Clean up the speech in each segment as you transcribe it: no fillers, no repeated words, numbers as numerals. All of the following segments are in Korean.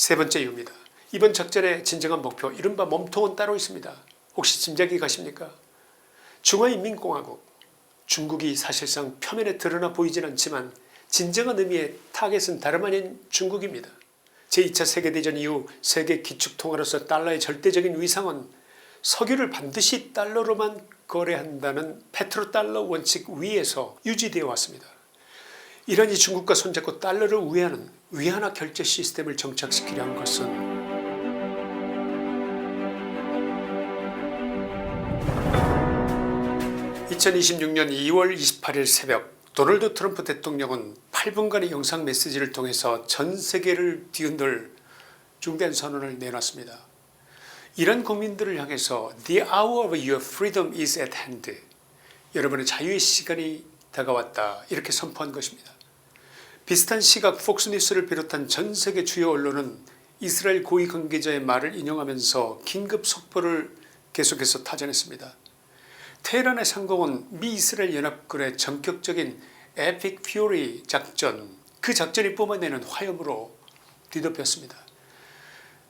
세 번째 이유입니다. 이번 작전의 진정한 목표, 이른바 몸통은 따로 있습니다. 혹시 짐작이 가십니까? 중화인민공화국, 중국이 사실상 표면에 드러나 보이진 않지만 진정한 의미의 타겟은 다름 아닌 중국입니다. 제2차 세계대전 이후 세계 기축통화로서 달러의 절대적인 위상은 석유를 반드시 달러로만 거래한다는 페트로달러 원칙 위에서 유지되어 왔습니다. 이란이 중국과 손잡고 달러를 우회하는 위안화 결제 시스템을 정착시키려 한 것은 2026년 2월 28일 새벽 도널드 트럼프 대통령은 8분간의 영상 메시지를 통해서 전 세계를 뒤흔들 중대한 선언을 내놨습니다. 이란 국민들을 향해서 The hour of your freedom is at hand. 여러분의 자유의 시간이 다가왔다. 이렇게 선포한 것입니다. 비슷한 시각 폭스뉴스를 비롯한 전 세계 주요 언론은 이스라엘 고위 관계자의 말을 인용하면서 긴급 속보를 계속해서 타전했습니다. 테헤란의 상공은 미 이스라엘 연합군의 전격적인 에픽 퓨리 작전, 그 작전이 뿜어내는 화염으로 뒤덮였습니다.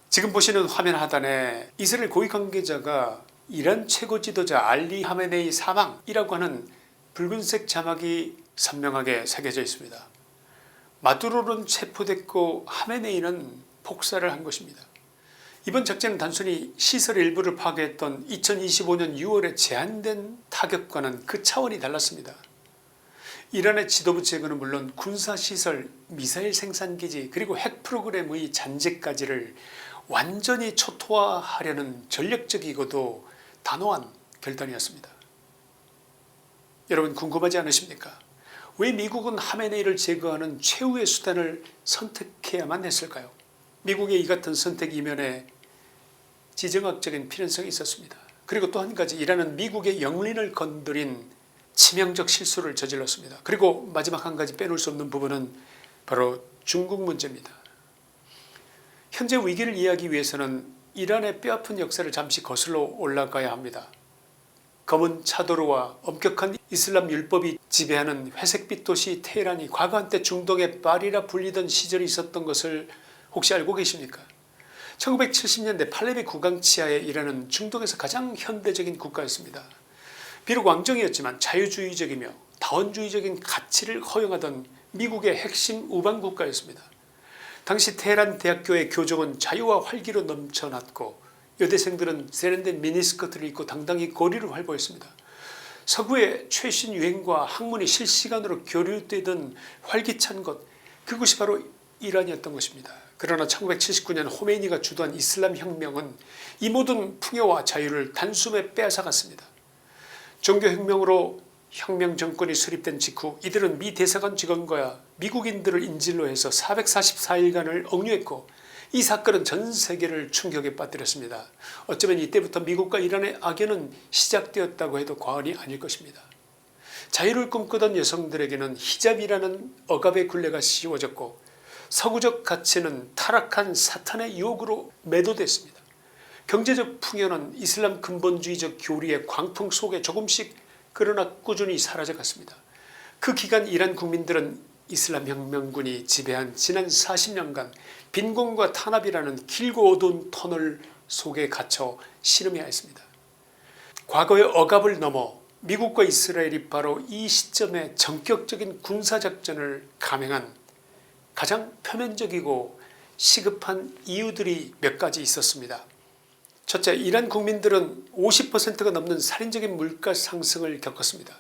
지금 보시는 화면 하단에 이스라엘 고위 관계자가 이란 최고 지도자 알리 하메네이 사망이라고 하는 붉은색 자막이 선명하게 새겨져 있습니다. 마두로는 체포됐고 하메네이는 폭사를 한 것입니다. 이번 작전은 단순히 시설 일부를 파괴했던 2025년 6월에 제한된 타격과는 그 차원이 달랐습니다. 이란의 지도부 제거는 물론 군사시설, 미사일 생산기지 그리고 핵 프로그램의 잔재까지를 완전히 초토화하려는 전략적이고도 단호한 결단이었습니다. 여러분 궁금하지 않으십니까? 왜 미국은 하메네이를 제거하는 최후의 수단을 선택해야만 했을까요? 미국의 이 같은 선택 이면에 지정학적인 필연성이 있었습니다. 그리고 또 한 가지, 이란은 미국의 영린을 건드린 치명적 실수를 저질렀습니다. 그리고 마지막 한 가지 빼놓을 수 없는 부분은 바로 중국 문제입니다. 현재 위기를 이해하기 위해서는 이란의 뼈아픈 역사를 잠시 거슬러 올라가야 합니다. 검은 차도로와 엄격한 이슬람 율법이 지배하는 회색빛 도시 테헤란이 과거 한때 중동의 파리라 불리던 시절이 있었던 것을 혹시 알고 계십니까? 1970년대 팔레비 국왕 치하에 이란은 중동에서 가장 현대적인 국가였습니다. 비록 왕정이었지만 자유주의적이며 다원주의적인 가치를 허용하던 미국의 핵심 우방 국가였습니다. 당시 테헤란 대학교의 교정은 자유와 활기로 넘쳐났고 여대생들은 세련된 미니스커트를 입고 당당히 거리를 활보했습니다. 서구의 최신 유행과 학문이 실시간으로 교류되던 활기찬 곳, 그곳이 바로 이란이었던 것입니다. 그러나 1979년 호메이니가 주도한 이슬람 혁명은 이 모든 풍요와 자유를 단숨에 빼앗아갔습니다. 종교혁명으로 혁명 정권이 수립된 직후 이들은 미 대사관 직원과 미국인들을 인질로 해서 444일간을 억류했고 이 사건은 전 세계를 충격에 빠뜨렸습니다. 어쩌면 이때부터 미국과 이란의 악연은 시작되었다고 해도 과언이 아닐 것입니다. 자유를 꿈꾸던 여성들에게는 히잡이라는 억압의 굴레가 씌워졌고 서구적 가치는 타락한 사탄의 유혹으로 매도됐습니다. 경제적 풍요는 이슬람 근본주의적 교리의 광풍 속에 조금씩 그러나 꾸준히 사라져갔습니다. 그 기간 이란 국민들은 이슬람 혁명군이 지배한 지난 40년간 빈곤과 탄압이라는 길고 어두운 터널 속에 갇혀 신음해야 했습니다. 과거의 억압을 넘어 미국과 이스라엘이 바로 이 시점에 전격적인 군사작전을 감행한 가장 표면적이고 시급한 이유들이 몇 가지 있었습니다. 첫째, 이란 국민들은 50%가 넘는 살인적인 물가 상승을 겪었습니다.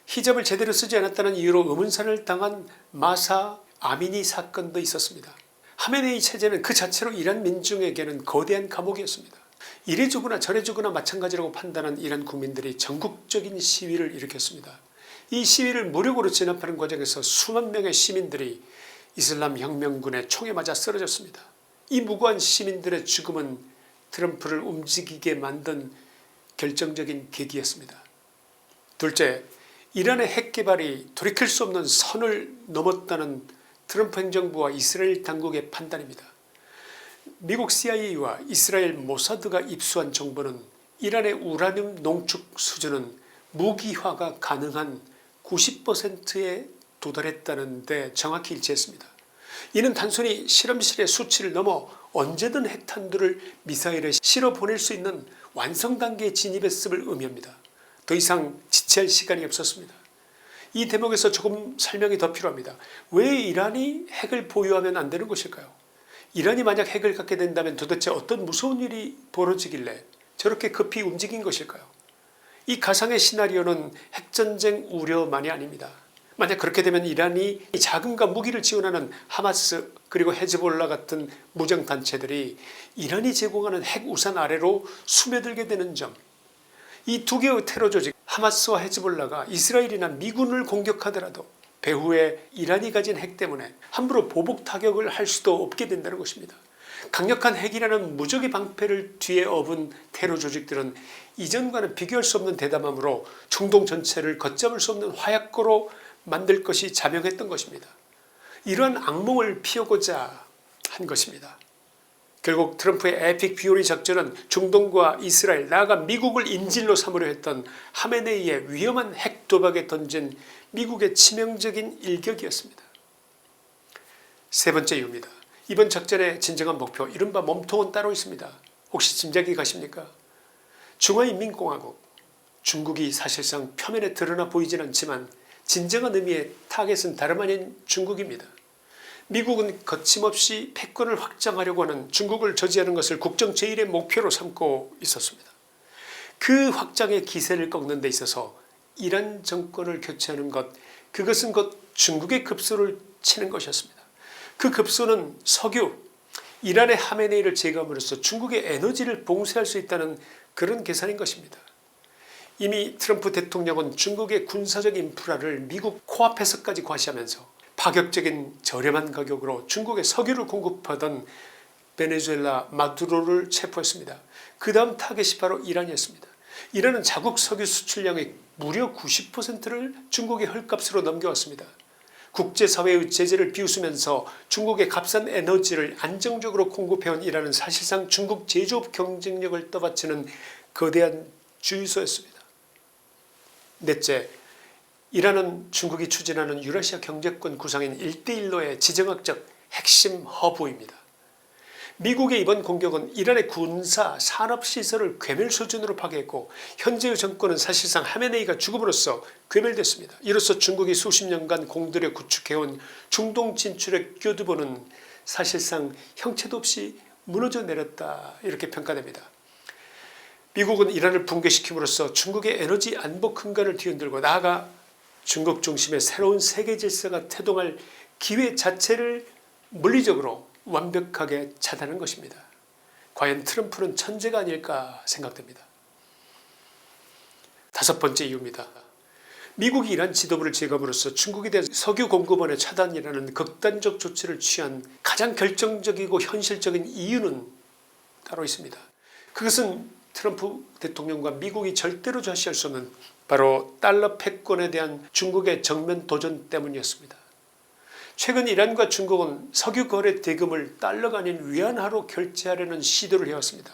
히잡을 제대로 쓰지 않았다는 이유로 의문사를 당한 마사 아미니 사건도 있었습니다. 하메네이 체제는 그 자체로 이란 민중에게는 거대한 감옥이었습니다. 이래 주거나 저래 주거나 마찬가지라고 판단한 이란 국민들이 전국적인 시위를 일으켰습니다. 이 시위를 무력으로 진압하는 과정에서 수만 명의 시민들이 이슬람 혁명군의 총에 맞아 쓰러졌습니다. 이 무고한 시민들의 죽음은 트럼프를 움직이게 만든 결정적인 계기였습니다. 둘째, 이란의 핵 개발이 돌이킬 수 없는 선을 넘었다는 트럼프 행정부와 이스라엘 당국의 판단입니다. 미국 CIA와 이스라엘 모사드가 입수한 정보는 이란의 우라늄 농축 수준은 무기화가 가능한 90%에 도달했다는 데 정확히 일치했습니다. 이는 단순히 실험실의 수치를 넘어 언제든 핵탄두를 미사일에 실어 보낼 수 있는 완성 단계에 진입했음을 의미합니다. 더 이상 지체할 시간이 없었습니다. 이 대목에서 조금 설명이 더 필요합니다. 왜 이란이 핵을 보유하면 안 되는 것일까요? 이란이 만약 핵을 갖게 된다면 도대체 어떤 무서운 일이 벌어지길래 저렇게 급히 움직인 것일까요? 이 가상의 시나리오는 핵전쟁 우려만이 아닙니다. 만약 그렇게 되면 이란이 자금과 무기를 지원하는 하마스 그리고 헤즈볼라 같은 무장단체들이 이란이 제공하는 핵 우산 아래로 스며들게 되는 점, 이 두 개의 테러 조직 하마스와 헤즈볼라가 이스라엘이나 미군을 공격하더라도 배후에 이란이 가진 핵 때문에 함부로 보복 타격을 할 수도 없게 된다는 것입니다. 강력한 핵이라는 무적의 방패를 뒤에 업은 테러 조직들은 이전과는 비교할 수 없는 대담함으로 중동 전체를 걷잡을 수 없는 화약고로 만들 것이 자명했던 것입니다. 이러한 악몽을 피우고자 한 것입니다. 결국 트럼프의 에픽 퓨리 작전은 중동과 이스라엘 나아가 미국을 인질로 삼으려 했던 하메네이의 위험한 핵 도박에 던진 미국의 치명적인 일격이었습니다. 세 번째 이유입니다. 이번 작전의 진정한 목표 이른바 몸통은 따로 있습니다. 혹시 짐작이 가십니까? 중화인민공화국, 중국이 사실상 표면에 드러나 보이진 않지만 진정한 의미의 타겟은 다름 아닌 중국입니다. 미국은 거침없이 패권을 확장하려고 하는 중국을 저지하는 것을 국정 제1의 목표로 삼고 있었습니다. 그 확장의 기세를 꺾는 데 있어서 이란 정권을 교체하는 것, 그것은 곧 중국의 급소를 치는 것이었습니다. 그 급소는 석유, 이란의 하메네이를 제거함으로써 중국의 에너지를 봉쇄할 수 있다는 그런 계산인 것입니다. 이미 트럼프 대통령은 중국의 군사적 인프라를 미국 코앞에서까지 과시하면서 파격적인 저렴한 가격으로 중국에 석유를 공급하던 베네수엘라 마두로를 체포했습니다. 그 다음 타겟이 바로 이란이었습니다. 이란은 자국 석유 수출량의 무려 90%를 중국의 헐값으로 넘겨왔습니다. 국제사회의 제재를 비웃으면서 중국의 값싼 에너지를 안정적으로 공급해온 이란은 사실상 중국 제조업 경쟁력을 떠받치는 거대한 주유소였습니다. 넷째, 이란은 중국이 추진하는 유라시아 경제권 구상인 1대1로의 지정학적 핵심 허브입니다. 미국의 이번 공격은 이란의 군사 산업시설을 괴멸 수준으로 파괴했고 현재의 정권은 사실상 하메네이가 죽음으로써 괴멸됐습니다. 이로써 중국이 수십 년간 공들여 구축해온 중동 진출의 교두보는 사실상 형체도 없이 무너져 내렸다, 이렇게 평가됩니다. 미국은 이란을 붕괴시킴으로써 중국의 에너지 안보 근간을 뒤흔들고 나아가 중국 중심의 새로운 세계 질서가 태동할 기회 자체를 물리적으로 완벽하게 차단한 것입니다. 과연 트럼프는 천재가 아닐까 생각됩니다. 다섯 번째 이유입니다. 미국이 이란 지도부를 제거함으로써 중국에 대한 석유 공급원의 차단이라는 극단적 조치를 취한 가장 결정적이고 현실적인 이유는 따로 있습니다. 그것은 트럼프 대통령과 미국이 절대로 좌시할 수 없는 바로 달러 패권에 대한 중국의 정면 도전 때문이었습니다. 최근 이란과 중국은 석유 거래 대금을 달러가 아닌 위안화로 결제하려는 시도를 해왔습니다.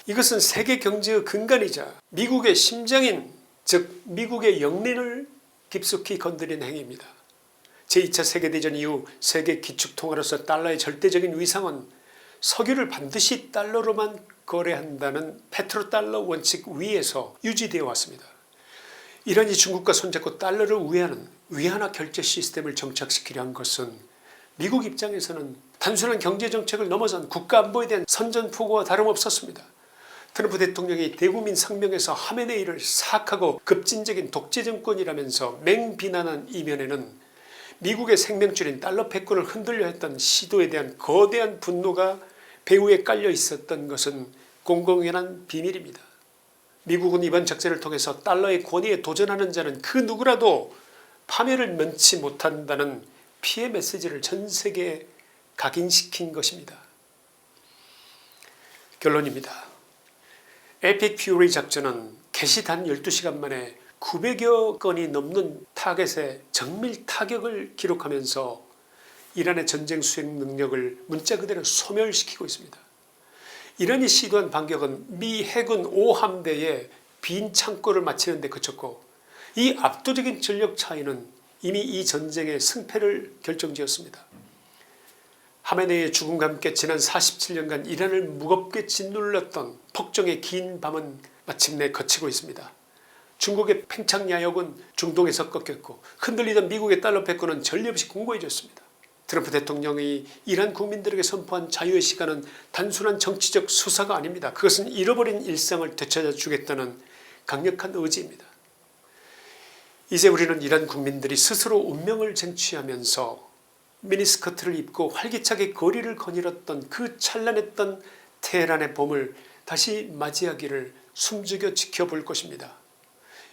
이것은 세계 경제의 근간이자 미국의 심장인, 즉 미국의 영린을 깊숙이 건드린 행위입니다. 제2차 세계대전 이후 세계 기축통화로서 달러의 절대적인 위상은 석유를 반드시 달러로만 거래한다는 페트로달러 원칙 위에서 유지되어 왔습니다. 이란이 중국과 손잡고 달러를 우회하는 위안화 결제 시스템을 정착시키려 한 것은 미국 입장에서는 단순한 경제정책을 넘어선 국가안보에 대한 선전포고와 다름없었습니다. 트럼프 대통령이 대국민 성명에서 하메네이를 사악하고 급진적인 독재정권이라면서 맹비난한 이면에는 미국의 생명줄인 달러 패권을 흔들려 했던 시도에 대한 거대한 분노가 배후에 깔려 있었던 것은 공공연한 비밀입니다. 미국은 이번 작전을 통해서 달러의 권위에 도전하는 자는 그 누구라도 파멸을 면치 못한다는 피해 메시지를 전 세계에 각인시킨 것입니다. 결론입니다. 에픽 퓨리 작전은 개시 단 12시간 만에 900여 건이 넘는 타겟에 정밀 타격을 기록하면서 이란의 전쟁 수행 능력을 문자 그대로 소멸시키고 있습니다. 이란이 시도한 반격은 미 해군 5함대의 빈 창고를 마치는 데 그쳤고 이 압도적인 전력 차이는 이미 이 전쟁의 승패를 결정지었습니다. 하메네이의 죽음과 함께 지난 47년간 이란을 무겁게 짓눌렀던 폭정의 긴 밤은 마침내 거치고 있습니다. 중국의 팽창야욕은 중동에서 꺾였고 흔들리던 미국의 달러 패권은 전례 없이 공고해졌습니다. 트럼프 대통령이 이란 국민들에게 선포한 자유의 시간은 단순한 정치적 수사가 아닙니다. 그것은 잃어버린 일상을 되찾아 주겠다는 강력한 의지입니다. 이제 우리는 이란 국민들이 스스로 운명을 쟁취하면서 미니스커트를 입고 활기차게 거리를 거닐었던 그 찬란했던 테헤란의 봄을 다시 맞이하기를 숨죽여 지켜볼 것입니다.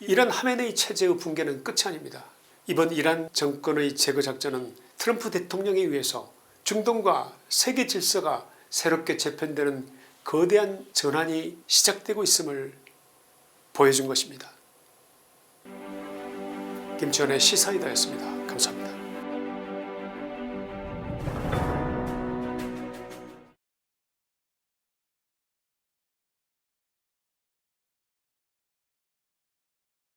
이란 하메네이 체제의 붕괴는 끝이 아닙니다. 이번 이란 정권의 제거 작전은 트럼프 대통령에 의해서 중동과 세계 질서가 새롭게 재편되는 거대한 전환이 시작되고 있음을 보여준 것입니다. 김치환의 시사이다였습니다.